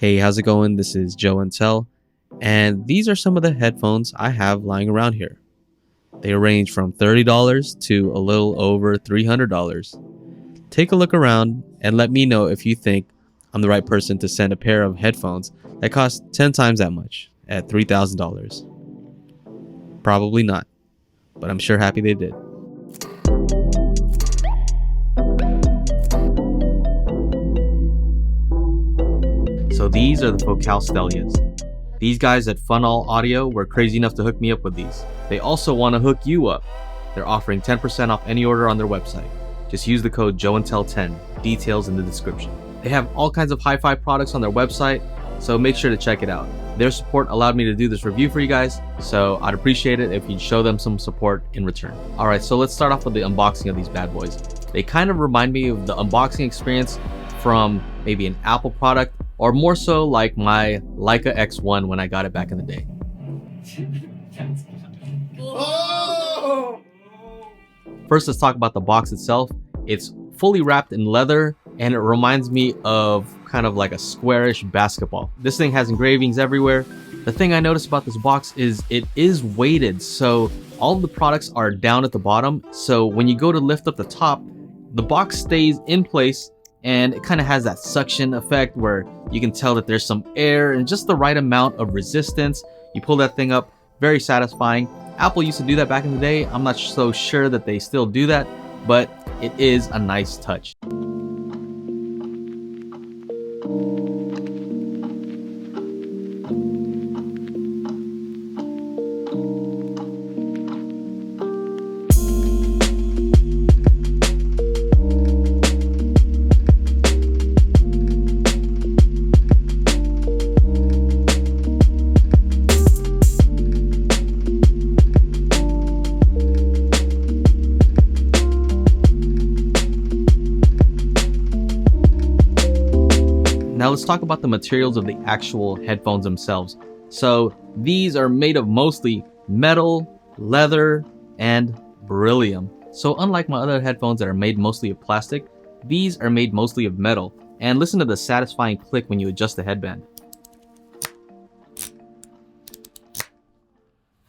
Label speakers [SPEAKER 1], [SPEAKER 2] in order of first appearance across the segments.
[SPEAKER 1] Hey, how's it going? This is Joe Untel, and these are some of the headphones I have lying around here. They range from $30 to a little over $300. Take a look around and let me know if you think I'm the right person to send a pair of headphones that cost 10 times that much at $3,000. Probably not, but I'm sure happy they did. So these are the Focal Stellias. These guys at Funnel Audio were crazy enough to hook me up with these. They also want to hook you up. They're offering 10% off any order on their website. Just use the code JoeUntel10, details in the description. They have all kinds of hi-fi products on their website, so make sure to check it out. Their support allowed me to do this review for you guys, so I'd appreciate it if you'd show them some support in return. Alright, so let's start off with the unboxing of these bad boys. They kind of remind me of the unboxing experience from maybe an Apple product, or more so like my Leica X1 when I got it back in the day. First, let's talk about the box itself. It's fully wrapped in leather, and it reminds me of kind of like a squarish basketball. This thing has engravings everywhere. The thing I noticed about this box is it is weighted, so all of the products are down at the bottom. So when you go to lift up the top, the box stays in place, and it kind of has that suction effect where you can tell that there's some air and just the right amount of resistance. You pull that thing up, very satisfying. Apple used to do that back in the day. I'm not so sure that they still do that, but it is a nice touch. Now let's talk about the materials of the actual headphones themselves. So these are made of mostly metal, leather, and beryllium. So unlike my other headphones that are made mostly of plastic, these are made mostly of metal. And listen to the satisfying click when you adjust the headband.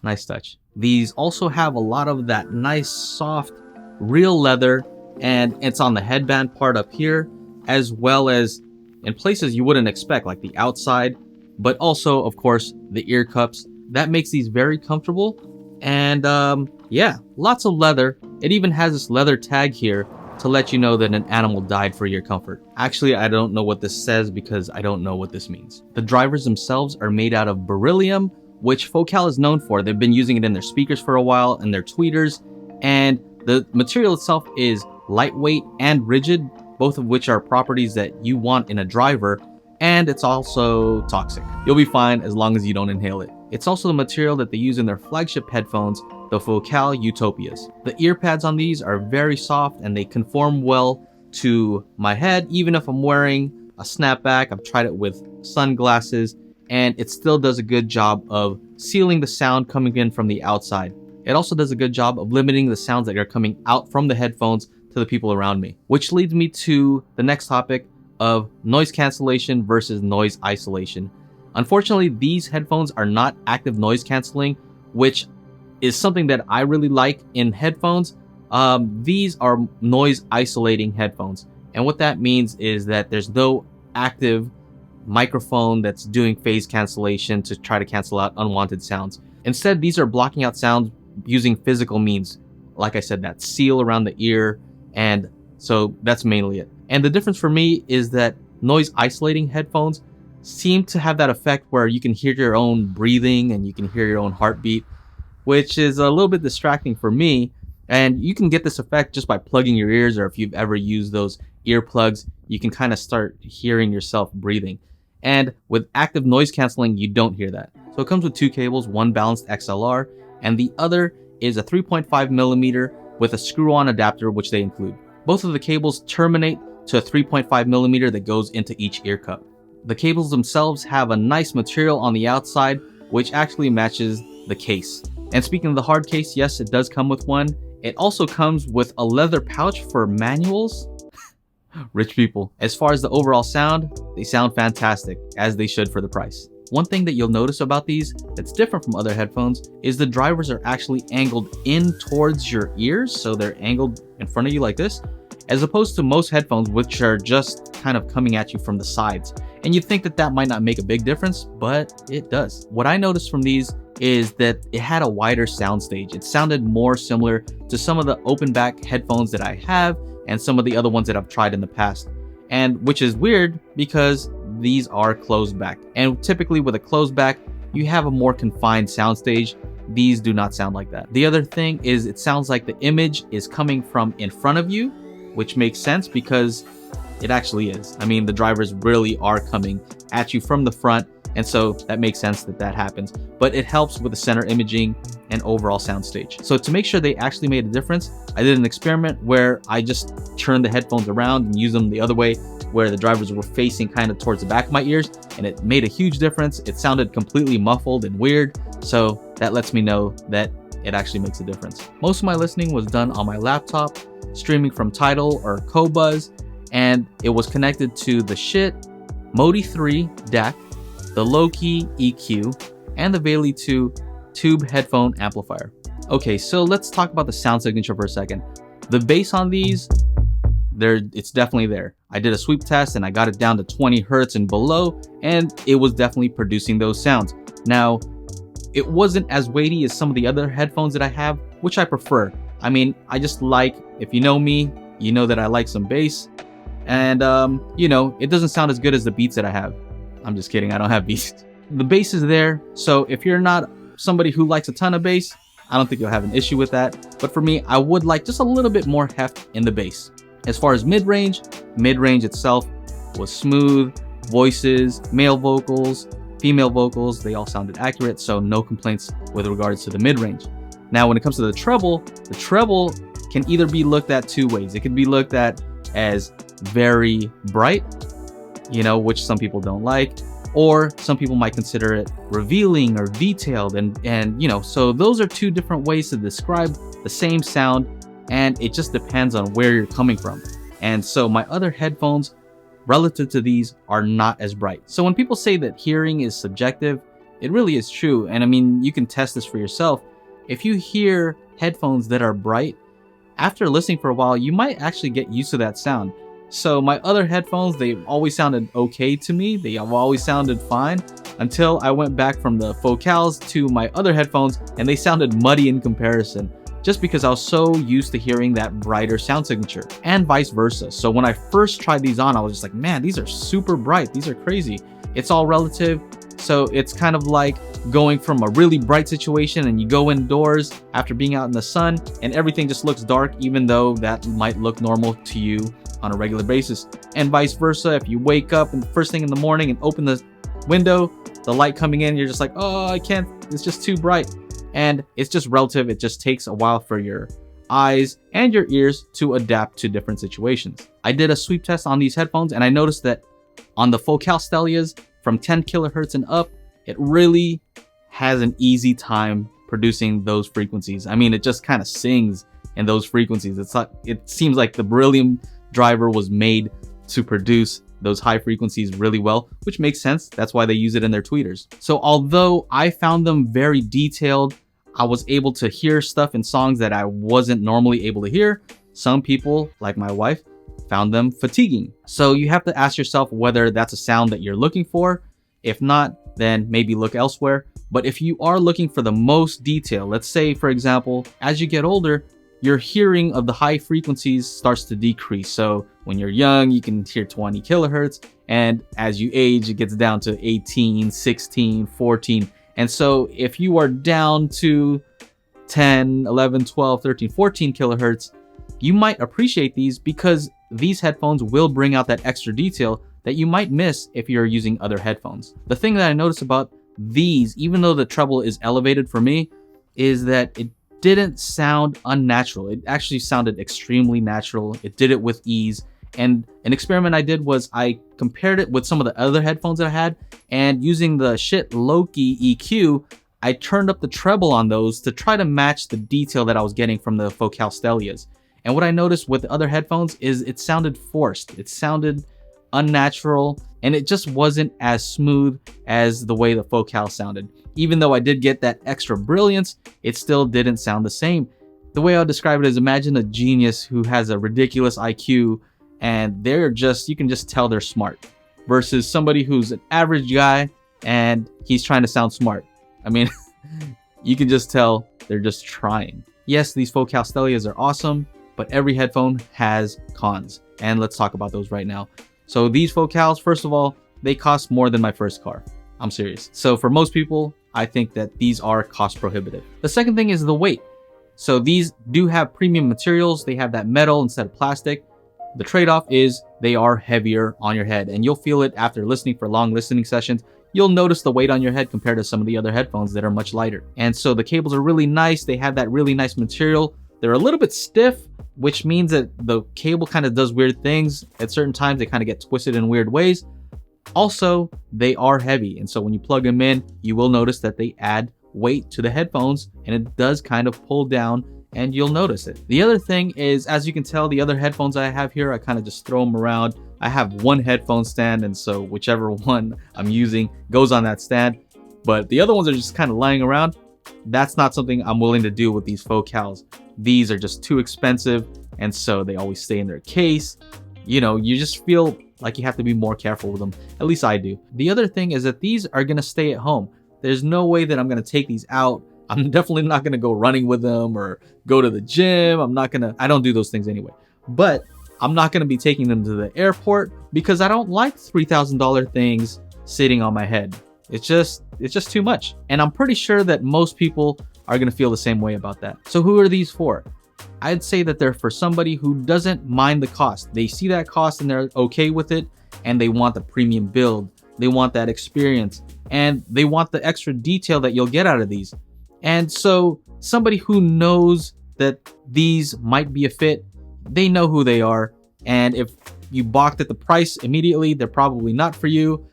[SPEAKER 1] Nice touch. These also have a lot of that nice soft real leather, and it's on the headband part up here, as well as in places you wouldn't expect, like the outside, but also of course the ear cups. That makes these very comfortable. And yeah, lots of leather. It even has this leather tag here to let you know that an animal died for your comfort. Actually, I don't know what this says because I don't know what this means. The drivers themselves are made out of beryllium, which Focal is known for. They've been using it in their speakers for a while and their tweeters, and the material itself is lightweight and rigid, both of which are properties that you want in a driver, and it's also toxic. You'll be fine as long as you don't inhale it. It's also the material that they use in their flagship headphones, the Focal Utopias. The ear pads on these are very soft and they conform well to my head, even if I'm wearing a snapback. I've tried it with sunglasses, and it still does a good job of sealing the sound coming in from the outside. It also does a good job of limiting the sounds that are coming out from the headphones to the people around me, which leads me to the next topic of noise cancellation versus noise isolation. Unfortunately, these headphones are not active noise canceling, which is something that I really like in headphones. These are noise isolating headphones, and what that means is that there's no active microphone that's doing phase cancellation to try to cancel out unwanted sounds. Instead, these are blocking out sounds using physical means. Like I said, that seal around the ear. And so that's mainly it. And the difference for me is that noise isolating headphones seem to have that effect where you can hear your own breathing and you can hear your own heartbeat, which is a little bit distracting for me. And you can get this effect just by plugging your ears, or if you've ever used those earplugs, you can kind of start hearing yourself breathing. And with active noise canceling, you don't hear that. So it comes with two cables, one balanced XLR, and the other is a 3.5 millimeter with a screw-on adapter, which they include. Both of the cables terminate to a 3.5 millimeter that goes into each ear cup. The cables themselves have a nice material on the outside, which actually matches the case. And speaking of the hard case, yes, it does come with one. It also comes with a leather pouch for manuals. Rich people. As far as the overall sound, they sound fantastic, as they should for the price. One thing that you'll notice about these that's different from other headphones is the drivers are actually angled in towards your ears, so they're angled in front of you like this, as opposed to most headphones which are just kind of coming at you from the sides. And you'd think that that might not make a big difference, but it does. What I noticed from these is that it had a wider soundstage. It sounded more similar to some of the open back headphones that I have and some of the other ones that I've tried in the past. And which is weird because these are closed back. And typically with a closed back, you have a more confined soundstage. These do not sound like that. The other thing is it sounds like the image is coming from in front of you, which makes sense because it actually is. I mean, the drivers really are coming at you from the front, and so that makes sense that that happens. But it helps with the center imaging and overall soundstage. So to make sure they actually made a difference, I did an experiment where I just turned the headphones around and used them the other way, where the drivers were facing kind of towards the back of my ears, and it made a huge difference. It sounded completely muffled and weird, so that lets me know that it actually makes a difference. Most of my listening was done on my laptop, streaming from Tidal or Qobuz, and it was connected to the Shit Modi 3 DAC, the Low-Key EQ, and the Bailey 2 tube headphone amplifier. Okay, so let's talk about the sound signature for a second. The bass on these, it's definitely there. I did a sweep test and I got it down to 20 hertz and below, and it was definitely producing those sounds. Now, it wasn't as weighty as some of the other headphones that I have, which I prefer. I mean, I just like, if you know me, you know that I like some bass, and you know, it doesn't sound as good as the beats that I have. I'm just kidding, I don't have beats. The bass is there, so if you're not somebody who likes a ton of bass, I don't think you'll have an issue with that. But for me, I would like just a little bit more heft in the bass. As far as mid-range itself was smooth. Voices, male vocals, female vocals, they all sounded accurate, so no complaints with regards to the mid-range. Now, when it comes to the treble can either be looked at two ways. It can be looked at as very bright, you know, which some people don't like, or some people might consider it revealing or detailed, and you know, so those are two different ways to describe the same sound, and it just depends on where you're coming from. And so my other headphones relative to these are not as bright. So when people say that hearing is subjective, it really is true. And I mean, you can test this for yourself. If you hear headphones that are bright, after listening for a while, you might actually get used to that sound. So my other headphones, they've always sounded okay to me. They have always sounded fine until I went back from the Focals to my other headphones, and they sounded muddy in comparison, just because I was so used to hearing that brighter sound signature, and vice versa. So when I first tried these on, I was just like, man, these are super bright. These are crazy. It's all relative. So it's kind of like going from a really bright situation and you go indoors after being out in the sun and everything just looks dark, even though that might look normal to you on a regular basis. And vice versa, if you wake up and first thing in the morning and open the window, the light coming in, you're just like, oh, I can't, it's just too bright. And it's just relative. It just takes a while for your eyes and your ears to adapt to different situations. I did a sweep test on these headphones and I noticed that on the Focal Stellias from 10 kilohertz and up, it really has an easy time producing those frequencies. I mean, it just kind of sings in those frequencies. It's like, it seems like the Beryllium driver was made to produce those high frequencies really well, which makes sense. That's why they use it in their tweeters. So although I found them very detailed, I was able to hear stuff in songs that I wasn't normally able to hear. Some people, like my wife, found them fatiguing. So you have to ask yourself whether that's a sound that you're looking for. If not, then maybe look elsewhere. But if you are looking for the most detail, let's say, for example, as you get older, your hearing of the high frequencies starts to decrease. So when you're young, you can hear 20 kilohertz. And as you age, it gets down to 18, 16, 14. And so if you are down to 10, 11, 12, 13, 14 kilohertz, you might appreciate these because these headphones will bring out that extra detail that you might miss if you're using other headphones. The thing that I noticed about these, even though the treble is elevated for me, is that it didn't sound unnatural. It actually sounded extremely natural. It did it with ease. And an experiment I did was I compared it with some of the other headphones that I had, and using the Shit Low-Key EQ, I turned up the treble on those to try to match the detail that I was getting from the Focal Stellias. And what I noticed with the other headphones is it sounded forced. It sounded unnatural, and it just wasn't as smooth as the way the Focal sounded. Even though I did get that extra brilliance, it still didn't sound the same. The way I'll describe it is, imagine a genius who has a ridiculous IQ and you can just tell they're smart, versus somebody who's an average guy and he's trying to sound smart. I mean, you can just tell they're just trying. Yes, these Focal Stellias are awesome, but every headphone has cons, and let's talk about those right now. So these Focals, first of all, they cost more than my first car. I'm serious. So for most people, I think that these are cost prohibitive. The second thing is the weight. So these do have premium materials. They have that metal instead of plastic. The trade-off is they are heavier on your head, and you'll feel it after listening for long listening sessions. You'll notice the weight on your head compared to some of the other headphones that are much lighter. And so the cables are really nice. They have that really nice material. They're a little bit stiff, which means that the cable kind of does weird things. At certain times, they kind of get twisted in weird ways. Also, they are heavy. And so when you plug them in, you will notice that they add weight to the headphones, and it does kind of pull down, and you'll notice it. The other thing is, as you can tell, the other headphones I have here, I kind of just throw them around. I have one headphone stand, and so whichever one I'm using goes on that stand. But the other ones are just kind of lying around. That's not something I'm willing to do with these Focals. These are just too expensive, and so they always stay in their case. You know, you just feel like you have to be more careful with them. At least I do. The other thing is that these are gonna stay at home. There's no way that I'm gonna take these out. I'm definitely not gonna go running with them or go to the gym. I don't do those things anyway. But I'm not gonna be taking them to the airport because I don't like $3,000 things sitting on my head. It's just too much. And I'm pretty sure that most people are gonna feel the same way about that. So who are these for? I'd say that they're for somebody who doesn't mind the cost. They see that cost and they're okay with it, and they want the premium build. They want that experience, and they want the extra detail that you'll get out of these. And so somebody who knows that these might be a fit, they know who they are. And if you balked at the price immediately, they're probably not for you.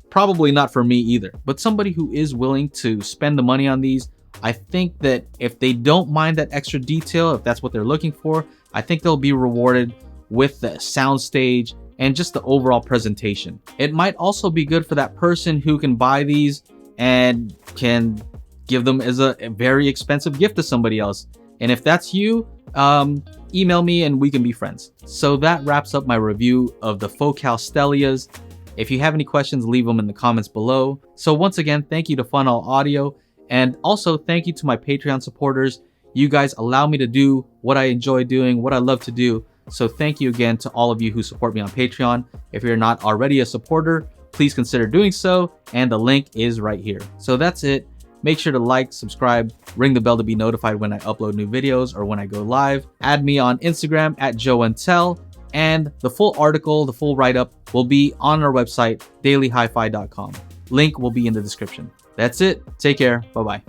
[SPEAKER 1] Probably not for me either. But somebody who is willing to spend the money on these, I think that if they don't mind that extra detail, if that's what they're looking for, I think they'll be rewarded with the soundstage and just the overall presentation. It might also be good for that person who can buy these and can give them as a very expensive gift to somebody else. And if that's you, email me and we can be friends. So that wraps up my review of the Focal Stellias. If you have any questions, leave them in the comments below. So once again, thank you to Funnel Audio, and also thank you to my Patreon supporters. You guys allow me to do what I enjoy doing, what I love to do. So thank you again to all of you who support me on Patreon. If you're not already a supporter, please consider doing so, and the link is right here. So that's it. Make sure to like, subscribe, ring the bell to be notified when I upload new videos or when I go live. Add me on Instagram at JoeUntel, and the full article, the full write-up will be on our website, DailyHifi.com. Link will be in the description. That's it. Take care. Bye-bye.